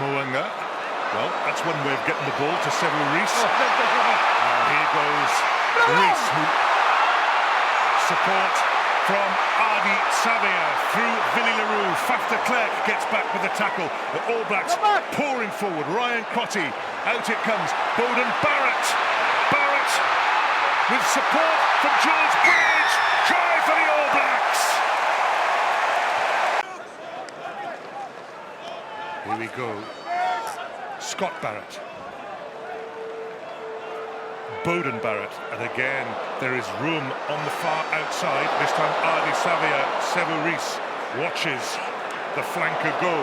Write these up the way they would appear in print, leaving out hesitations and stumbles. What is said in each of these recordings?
Moanga. Well, that's one way of getting the ball to Several Rees. Here goes Rees, who support from Aardi Savea through Villy Leroux. Faf de Klerk gets back with the tackle. The All Blacks pouring forward. Ryan Crotty, out it comes. Bowden Barrett. Barrett with support from George Bridge. Try for the All Blacks. Here we go. Scott Barrett. Bowden Barrett, and again there is room on the far outside. This time Aardi Savea, Sevu Rees watches the flanker go.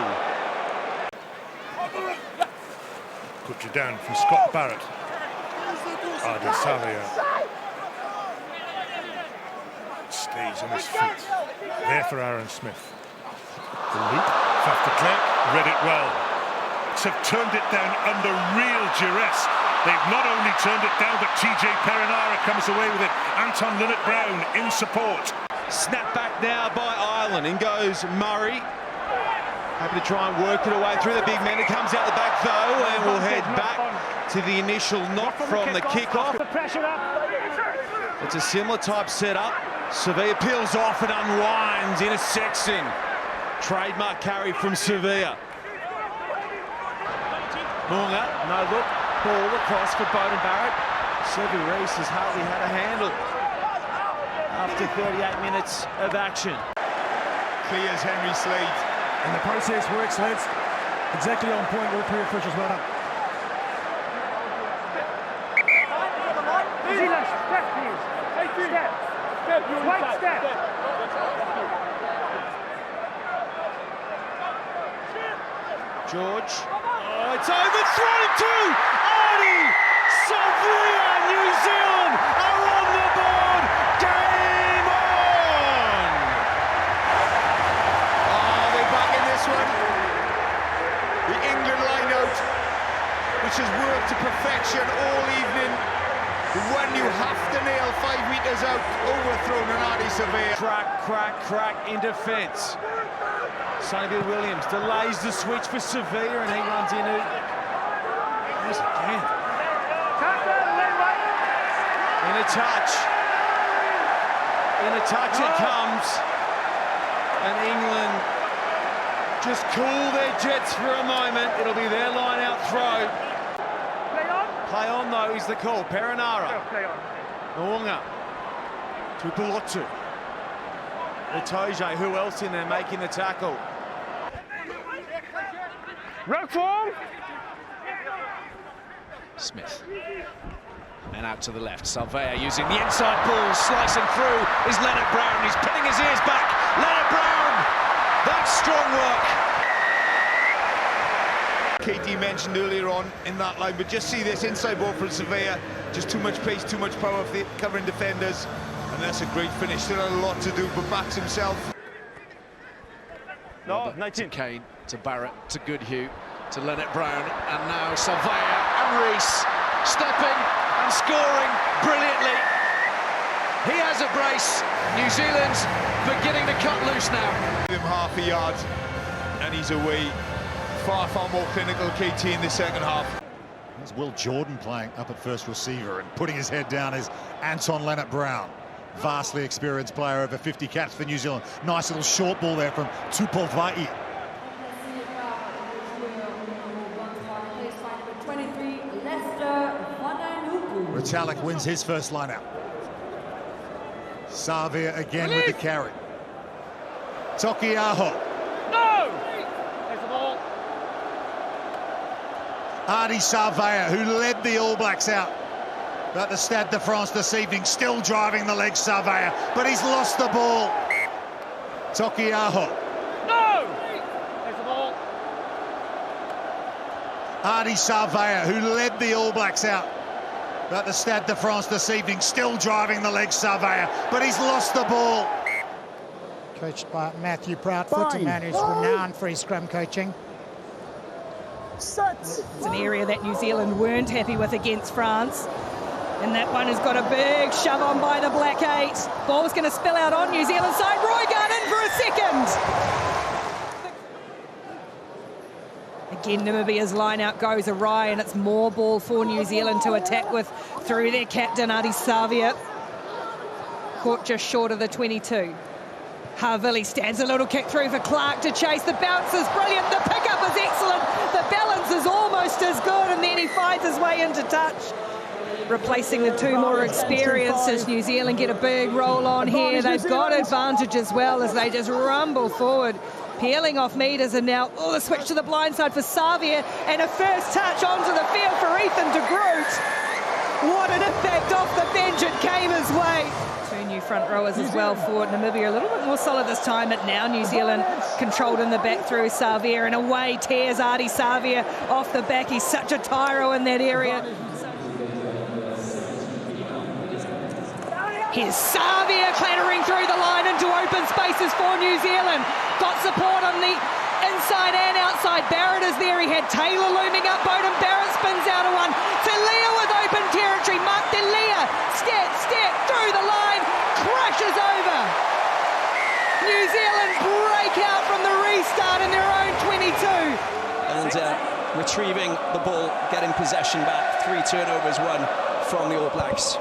Put you down from Scott Barrett. Aardi Savea stays on his feet. There for Aaron Smith. The loop, Faf de Klerk read it well. Have turned it down under real duress. They've not only turned it down, but TJ Perinara comes away with it. Anton Linnett-Brown in support. Snap back now by Ireland. In goes Murray. Happy to try and work it away through the big man. It comes out the back though, and we'll head back to the initial knock from the kickoff. It's a similar type setup. Sevilla peels off and unwinds, intersects in. Trademark carry from Sevilla. Moonga, no look, ball across for Bowden Barrett. Sevu Rees has hardly had a handle after 38 minutes of action. Clears Henry Slade. And the process works, lads. Exactly on point, all three officials, well done. George. Oh, it's overthrown to Aardi Savea. New Zealand are on the board. Game on! Oh, they're back in this one. The England line-out, which has worked to perfection all evening. The one you have to nail 5 meters out, overthrown an Aardi Savea. Crack in defence. Sonny Bill Williams delays the switch for Sevilla, and he runs in it. There's again. In a touch it comes. And England just cool their jets for a moment. It'll be their line-out throw. Play on, though, is the call. Perinara. Moonga. To Pelotu. Itoje, who else in there making the tackle? Rock form. Smith. And out to the left. Savea using the inside ball, slicing through is Linnett-Brown. He's pinning his ears back. Linnett-Brown! That's strong work. Katie mentioned earlier on in that line, but just see this inside ball from Sevilla. Just too much pace, too much power for the covering defenders. And that's a great finish. Still a lot to do, but backs himself. No, 19. To Kane, to Barrett, to Goodhue, to Linnett-Brown, and now Savea and Rees stepping and scoring brilliantly. He has a brace. New Zealand's beginning to cut loose now. Give him half a yard, and he's away. Far more clinical, KT, in the second half. There's Will Jordan playing up at first receiver, and putting his head down is Anton Linnett-Brown. Vastly experienced player, over 50 caps for New Zealand. Nice little short ball there from Tupolvai. Retallick wins his first line-out. Savea again with the carry. Tokiaho. No! There's the ball. Aardi Savea, who led the All Blacks out at the Stade de France this evening, still driving the leg, Savea, but he's lost the ball. Tokiaho. No! There's the ball. Aardi Savea, who led the All Blacks out at the Stade de France this evening, still driving the leg, Savea, but he's lost the ball. Coached by Matthew Proudfoot, a man who's renowned for his scrum coaching. It's an area that New Zealand weren't happy with against France. And that one has got a big shove on by the Black Eight. Ball's going to spill out on New Zealand side. Roy Gunn in for a second. Again, Namibia's line-out goes awry, and it's more ball for New Zealand to attack with through their captain, Aardi Savia. Caught just short of the 22. Havili stands a little kick through for Clark to chase. The bounce is brilliant. The pickup is excellent. The balance is almost as good, and then he finds his way into touch. Replacing the two more experienced as New Zealand get a big roll on here. They've got advantage as well as they just rumble forward. Peeling off meters, and now the switch to the blind side for Savia, and a first touch onto the field for Ethan de Groot. What an impact off the bench, it came his way. Two new front rowers as well for Namibia, a little bit more solid this time, but now New Zealand controlled in the back through Savia, and away tears Aardi Savia off the back. He's such a tyro in that area. Here's Savia clattering through the line into open spaces for New Zealand. Got support on the inside and outside. Barrett is there. He had Taylor looming up. Bowden Barrett spins out of one. Delia with open territory. Mark Delia, step through the line, crashes over. New Zealand break out from the restart in their own 22. And retrieving the ball, getting possession back. 3 turnovers, 1 from the All Blacks.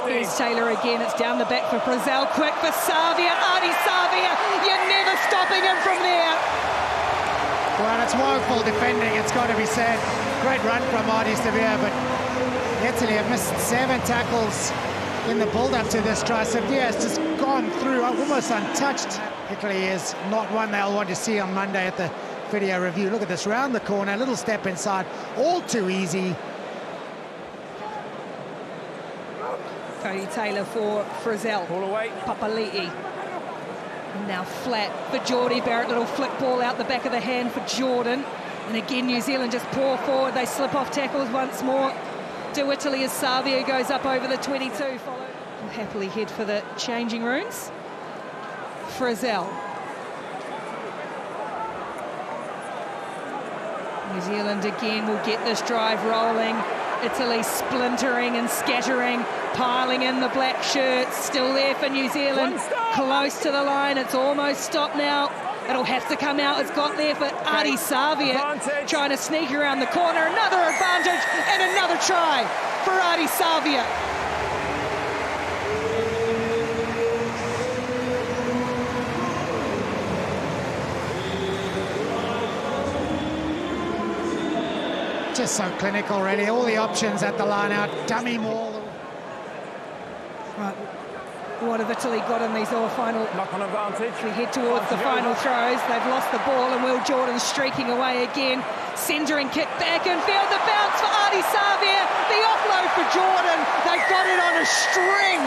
Here's Taylor again, it's down the back for Brazil, quick for Savia, Aardi Savia, you're never stopping him from there. Well, it's woeful defending, it's got to be said. Great run from Aardi Savia, but Italy have missed 7 tackles in the build-up to this try. Savia has just gone through almost untouched. Italy is not one they'll want to see on Monday at the video review. Look at this, round the corner, little step inside, all too easy. Cody Taylor for Frizzell. Ball away. Papali'i. Now flat for Geordie Barrett. Little flick ball out the back of the hand for Jordan. And again, New Zealand just pour forward. They slip off tackles once more. To Italy as Savia goes up over the 22. Followed. We'll happily head for the changing rooms. Frizzell. New Zealand again will get this drive rolling. Italy splintering and scattering, piling in the black shirts, still there for New Zealand, close to the line, it's almost stopped now, it'll have to come out, it's got there for Aardi Savia, trying to sneak around the corner, another advantage and another try for Aardi Savia. Just so clinical, really. All the options at the line out. Dummy maul. Right. What have Italy got in these final? Knock-on advantage. We head towards the final throws. They've lost the ball, and Will Jordan streaking away again. Centering kick back and field. The bounce for Aardi Savia. The offload for Jordan. They've got it on a string.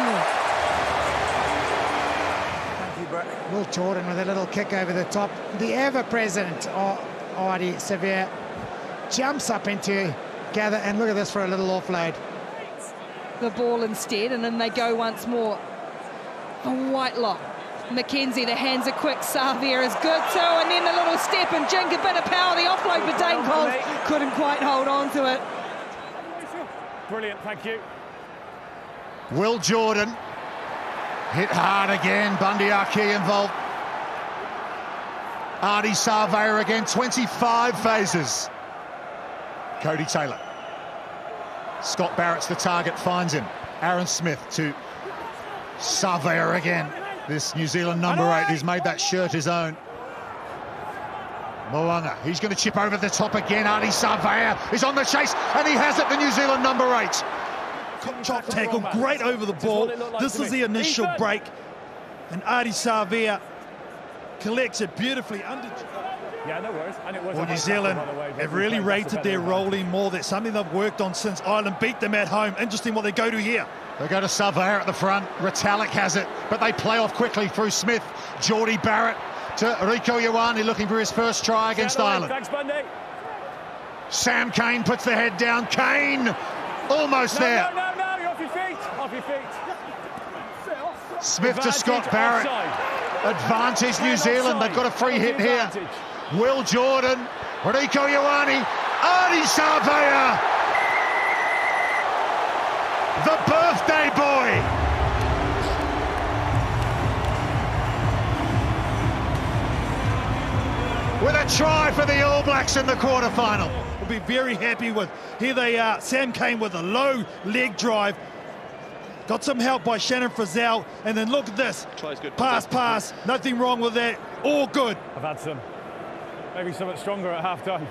Thank you, Brett. Will Jordan with a little kick over the top. The ever-present Aardi Savia jumps up into gather, and look at this for a little offload. The ball instead, and then they go once more. A Whitelock. Mackenzie, the hands are quick. Savia is good too, and then the little step and jink, a bit of power. The offload, but Dane Coles couldn't quite hold on to it. Brilliant, thank you. Will Jordan hit hard again. Bundy Aki involved. Aardi Savia again, 25 phases. Cody Taylor. Scott Barrett's the target, finds him. Aaron Smith to Savia again. This New Zealand number 8 who's made that shirt his own. Moanga, he's going to chip over the top again. Aardi Savia is on the chase, and he has it, the New Zealand number 8. Top tackle, great over the ball. This is the initial break, and Aardi Savia collects it beautifully under. Yeah, no worries. And it was New Zealand have really rated their rolling more. That's something they've worked on since Ireland beat them at home. Interesting what they go to here. They go to Savia at the front. Retallick has it, but they play off quickly through Smith. Geordie Barrett to Rico Ioane looking for his first try against Ireland. Thanks, Bundy. Sam Kane puts the head down. Kane almost there. No, you're off your feet. Off your feet. Smith to Scott Barrett. Advantage New Zealand. They've got a free hit here. Will Jordan, Rico Ioane, Aardi Savia, the birthday boy. With a try for the All Blacks in the quarterfinal. We'll be very happy with. Here they are. Sam Cane with a low leg drive. Got some help by Shannon Frizzell. And then look at this. Pass. Nothing wrong with that. All good. I've had maybe something stronger at half-time.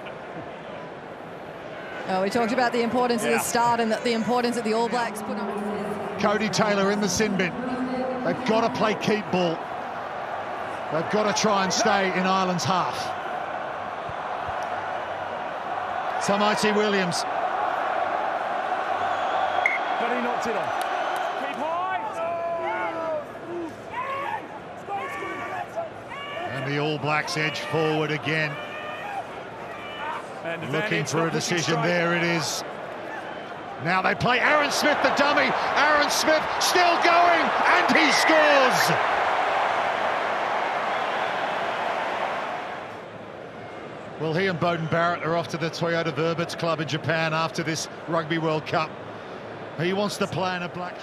Oh, we talked about the importance of the start and the importance that the All Blacks put on. Cody Taylor in the sin bin. They've got to play keep ball. They've got to try and stay in Ireland's half. Samaiti Williams. But he knocked it on. Keep high. And the All Blacks edge forward again. And looking for a decision. There it is. Now they play Aaron Smith, the dummy. Aaron Smith still going, and he scores! Well, he and Beauden Barrett are off to the Toyota Verbids Club in Japan after this Rugby World Cup. He wants to play in a black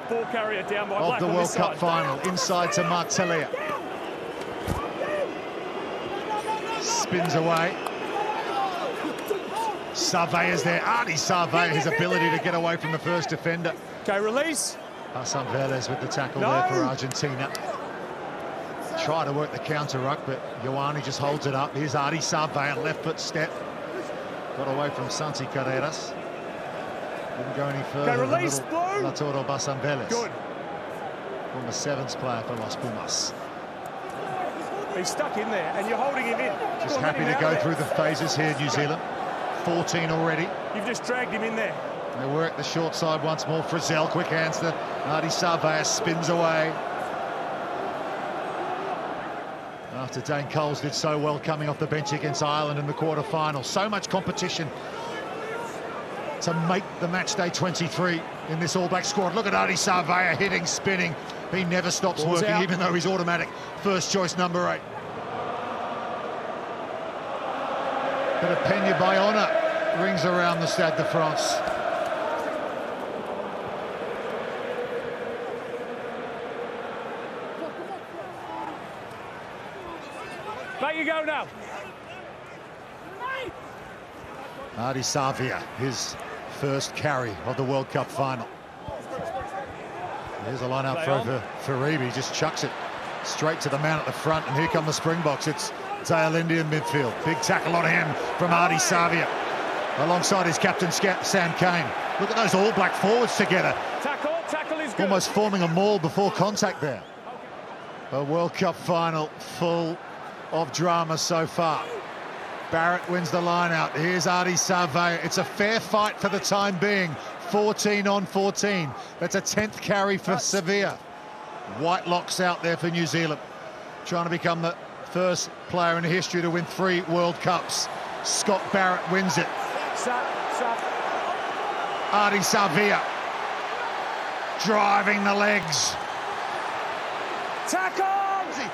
ball carrier down by of black the World Cup final. Inside to Mark Telea. Spins away. Sarveya's there. Aardi Sarveya, his ability to get away from the first defender. Okay, release. Hassan Vélez with the tackle there for Argentina. Try to work the counter ruck, but Ioane just holds it up. Here's Aardi Sarveya, left foot step. Got away from Santi Carreras. Didn't go any further. Okay, release, Blue. Latoro Hassan Vélez. Good. Former sevens player for Los Pumas. He's stuck in there, and you're holding him in. Just happy to go through the phases here, New Zealand. 14 already. You've just dragged him in there. They work the short side once more. Frizzell, quick hands to Aardi Sarveya, spins away. After Dane Coles did so well coming off the bench against Ireland in the quarter-final. So much competition to make the match day 23 in this All Black squad. Look at Aardi Sarveya hitting, spinning. He never stops working, even though he's automatic first choice number 8. But a Pena Bayona rings around the Stade de France. Back you go now. Aardi Sarveya, his first carry of the World Cup final. Here's a line-out throw for Faribi, just chucks it straight to the man at the front, and here come the Springboks. It's Dale Indy in midfield. Big tackle on him from Aardi Sarveya, alongside his captain Sam Cane. Look at those All Black forwards together. Tackle is good. Almost forming a maul before contact there. A World Cup final full of drama so far. Barrett wins the line-out. Here's Aardi Sarveya. It's a fair fight for the time being. 14 on 14. That's a 10th carry for Sevilla. Whitelock's out there for New Zealand, trying to become the first player in history to win 3 World Cups. Scott Barrett wins it. Aardi Sarveya driving the legs. Tackle!